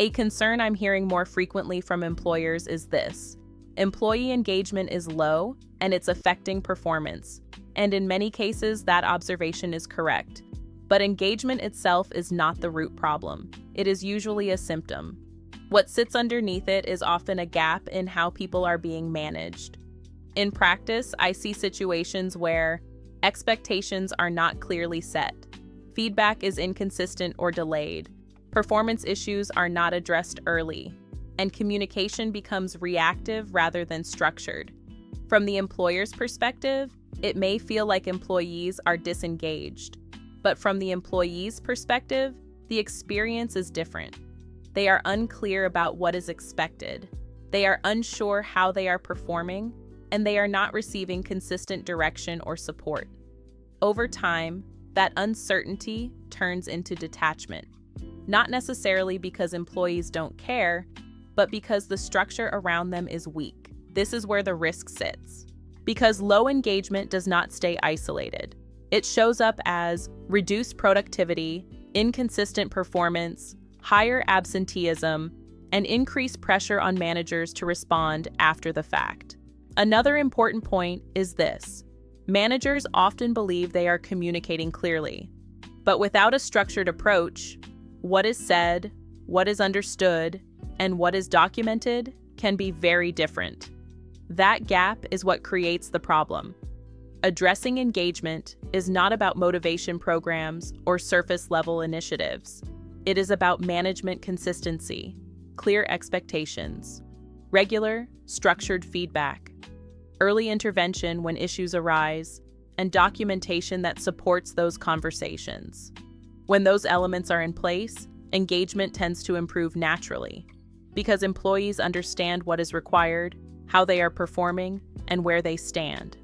A concern I'm hearing more frequently from employers is this: employee engagement is low and it's affecting performance. And in many cases, that observation is correct. But engagement itself is not the root problem. It is usually a symptom. What sits underneath it is often a gap in how people are being managed. In practice, I see situations where expectations are not clearly set, feedback is inconsistent or delayed, performance issues are not addressed early, and communication becomes reactive rather than structured. From the employer's perspective, it may feel like employees are disengaged, but from the employee's perspective, the experience is different. They are unclear about what is expected. They are unsure how they are performing, and they are not receiving consistent direction or support. Over time, that uncertainty turns into detachment, not necessarily because employees don't care, but because the structure around them is weak. This is where the risk sits. Because low engagement does not stay isolated. It shows up as reduced productivity, inconsistent performance, higher absenteeism, and increased pressure on managers to respond after the fact. Another important point is this: managers often believe they are communicating clearly, but without a structured approach, what is said, what is understood, and what is documented can be very different. That gap is what creates the problem. Addressing engagement is not about motivation programs or surface-level initiatives. It is about management consistency, clear expectations, regular, structured feedback, early intervention when issues arise, and documentation that supports those conversations. When those elements are in place, engagement tends to improve naturally, because employees understand what is required, how they are performing, and where they stand.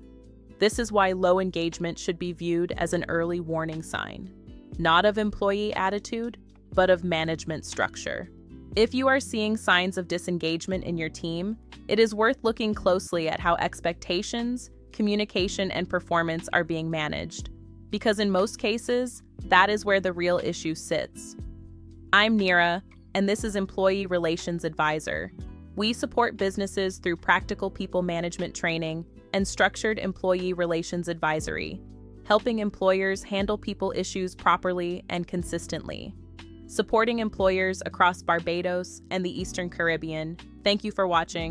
This is why low engagement should be viewed as an early warning sign, not of employee attitude, but of management structure. If you are seeing signs of disengagement in your team, it is worth looking closely at how expectations, communication, and performance are being managed, because in most cases, that is where the real issue sits. I'm Neera, and this is Employee Relations Advisor. We support businesses through practical people management training and structured employee relations advisory, helping employers handle people issues properly and consistently. Supporting employers across Barbados and the Eastern Caribbean. Thank you for watching.